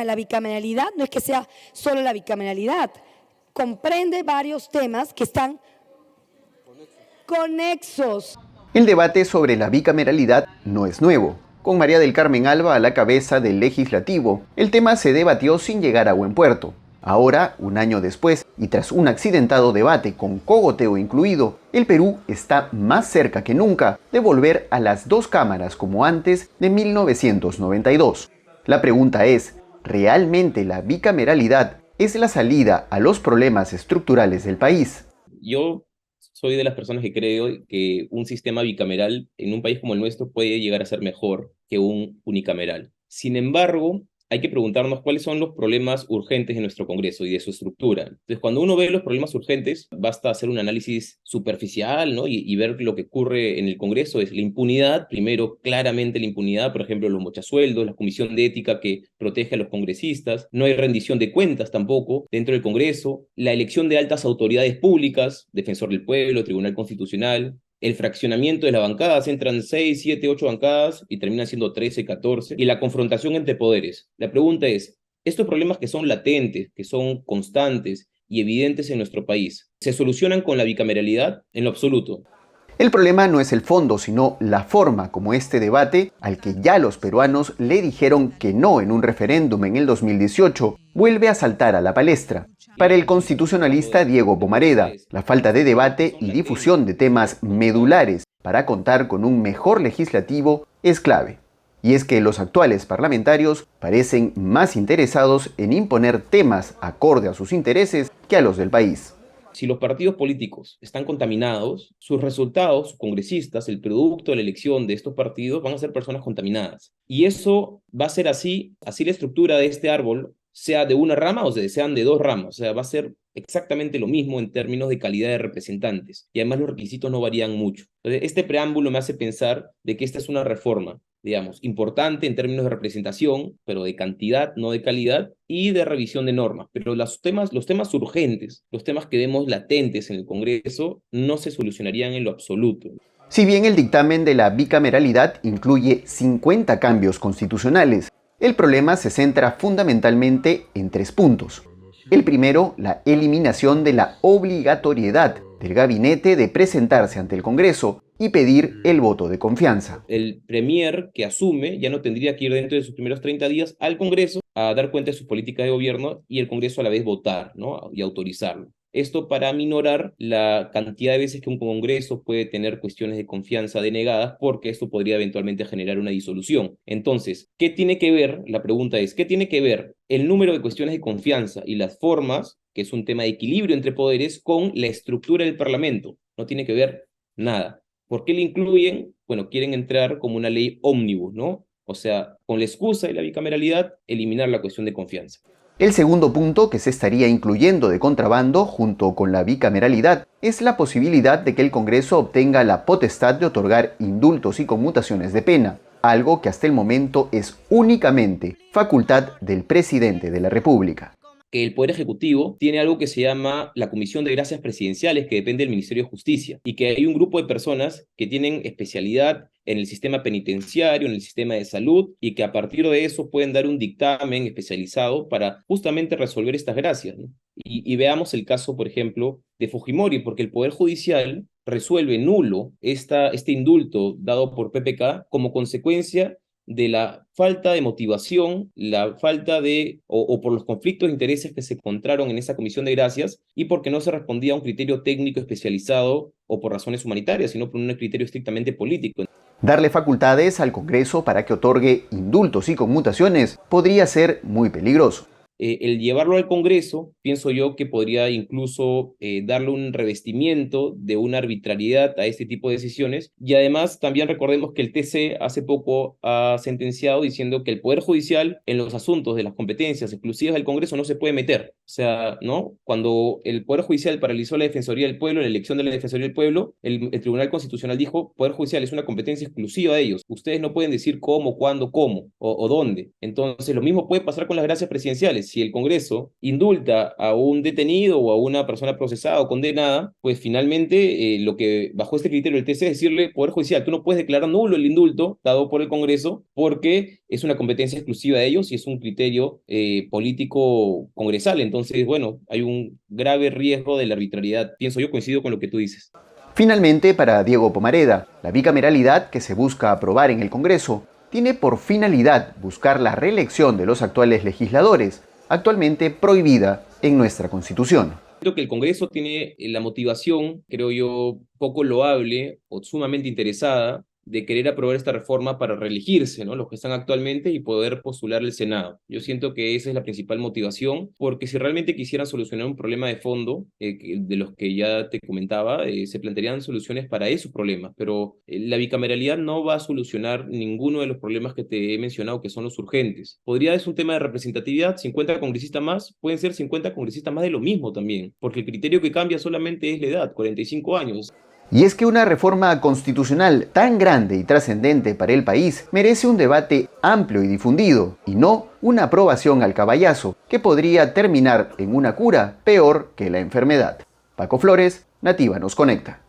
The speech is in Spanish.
La bicameralidad no es que sea solo la bicameralidad, comprende varios temas que están conexos. El debate sobre la bicameralidad no es nuevo. Con María del Carmen Alba a la cabeza del Legislativo, el tema se debatió sin llegar a buen puerto. Ahora, un año después, y tras un accidentado debate con cogoteo incluido, el Perú está más cerca que nunca de volver a las dos cámaras como antes de 1992. La pregunta es, ¿realmente la bicameralidad es la salida a los problemas estructurales del país? Yo soy de las personas que creo que un sistema bicameral en un país como el nuestro puede llegar a ser mejor que un unicameral. Sin embargo, hay que preguntarnos cuáles son los problemas urgentes de nuestro Congreso y de su estructura. Entonces, cuando uno ve los problemas urgentes, basta hacer un análisis superficial, ¿no? y ver lo que ocurre en el Congreso. Es la impunidad, primero, claramente la impunidad, por ejemplo, los mochasueldos, la Comisión de Ética que protege a los congresistas, no hay rendición de cuentas tampoco dentro del Congreso, la elección de altas autoridades públicas, Defensor del Pueblo, Tribunal Constitucional, el fraccionamiento de las bancadas, entran 6, 7, 8 bancadas y terminan siendo 13, 14, y la confrontación entre poderes. La pregunta es, estos problemas que son latentes, que son constantes y evidentes en nuestro país, ¿se solucionan con la bicameralidad? En lo absoluto. El problema no es el fondo, sino la forma como este debate, al que ya los peruanos le dijeron que no en un referéndum en el 2018, vuelve a saltar a la palestra. Para el constitucionalista Diego Pomareda, la falta de debate y difusión de temas medulares para contar con un mejor legislativo es clave. Y es que los actuales parlamentarios parecen más interesados en imponer temas acorde a sus intereses que a los del país. Si los partidos políticos están contaminados, sus resultados, sus congresistas, el producto de la elección de estos partidos van a ser personas contaminadas. Y eso va a ser así la estructura de este árbol, sea de una rama o sean de dos ramas. O sea, va a ser exactamente lo mismo en términos de calidad de representantes. Y además los requisitos no varían mucho. Entonces, este preámbulo me hace pensar de que esta es una reforma, digamos, importante en términos de representación, pero de cantidad, no de calidad, y de revisión de normas. Pero los temas urgentes, los temas que vemos latentes en el Congreso, no se solucionarían en lo absoluto. Si bien el dictamen de la bicameralidad incluye 50 cambios constitucionales, el problema se centra fundamentalmente en 3 puntos. El primero, la eliminación de la obligatoriedad del gabinete de presentarse ante el Congreso y pedir el voto de confianza. El premier que asume ya no tendría que ir dentro de sus primeros 30 días al Congreso a dar cuenta de sus políticas de gobierno y el Congreso a la vez votar, ¿no? Y autorizarlo. Esto para minorar la cantidad de veces que un Congreso puede tener cuestiones de confianza denegadas, porque esto podría eventualmente generar una disolución. Entonces, ¿qué tiene que ver? La pregunta es, ¿qué tiene que ver el número de cuestiones de confianza y las formas, que es un tema de equilibrio entre poderes, con la estructura del Parlamento? No tiene que ver nada. ¿Por qué le incluyen? Bueno, quieren entrar como una ley ómnibus, ¿no? O sea, con la excusa de la bicameralidad, eliminar la cuestión de confianza. El segundo punto que se estaría incluyendo de contrabando junto con la bicameralidad es la posibilidad de que el Congreso obtenga la potestad de otorgar indultos y conmutaciones de pena, algo que hasta el momento es únicamente facultad del presidente de la República. Que el Poder Ejecutivo tiene algo que se llama la Comisión de Gracias Presidenciales, que depende del Ministerio de Justicia, y que hay un grupo de personas que tienen especialidad en el sistema penitenciario, en el sistema de salud, y que a partir de eso pueden dar un dictamen especializado para justamente resolver estas gracias, ¿no? Y veamos el caso, por ejemplo, de Fujimori, porque el Poder Judicial resuelve nulo este indulto dado por PPK como consecuencia de la falta de motivación, la falta de, o por los conflictos de intereses que se encontraron en esa comisión de gracias, y porque no se respondía a un criterio técnico especializado o por razones humanitarias, sino por un criterio estrictamente político. Darle facultades al Congreso para que otorgue indultos y conmutaciones podría ser muy peligroso. El llevarlo al Congreso, pienso yo que podría incluso darle un revestimiento de una arbitrariedad a este tipo de decisiones, y además también recordemos que el TC hace poco ha sentenciado diciendo que el Poder Judicial en los asuntos de las competencias exclusivas del Congreso no se puede meter. O sea, ¿no? Cuando el Poder Judicial paralizó la Defensoría del Pueblo, la elección de la Defensoría del Pueblo, el Tribunal Constitucional dijo, Poder Judicial es una competencia exclusiva de ellos, ustedes no pueden decir cómo, cuándo, cómo o dónde. Entonces lo mismo puede pasar con las gracias presidenciales. si el Congreso indulta a un detenido o a una persona procesada o condenada, pues finalmente lo que bajo este criterio del TC es decirle, Poder Judicial, tú no puedes declarar nulo el indulto dado por el Congreso porque es una competencia exclusiva de ellos y es un criterio político congresal. Entonces, bueno, hay un grave riesgo de la arbitrariedad. Pienso yo, coincido con lo que tú dices. Finalmente, para Diego Pomareda, la bicameralidad que se busca aprobar en el Congreso tiene por finalidad buscar la reelección de los actuales legisladores, actualmente prohibida en nuestra Constitución. Creo que el Congreso tiene la motivación, creo yo, poco loable o sumamente interesada de querer aprobar esta reforma para reelegirse, ¿no? Los que están actualmente y poder postular el Senado. Yo siento que esa es la principal motivación, porque si realmente quisieran solucionar un problema de fondo, de los que ya te comentaba, se plantearían soluciones para esos problemas, pero la bicameralidad no va a solucionar ninguno de los problemas que te he mencionado, que son los urgentes. Podría ser un tema de representatividad, 50 congresistas más, pueden ser 50 congresistas más de lo mismo también, porque el criterio que cambia solamente es la edad, 45 años. Y es que una reforma constitucional tan grande y trascendente para el país merece un debate amplio y difundido, y no una aprobación al caballazo, que podría terminar en una cura peor que la enfermedad. Paco Flores, Nativa nos conecta.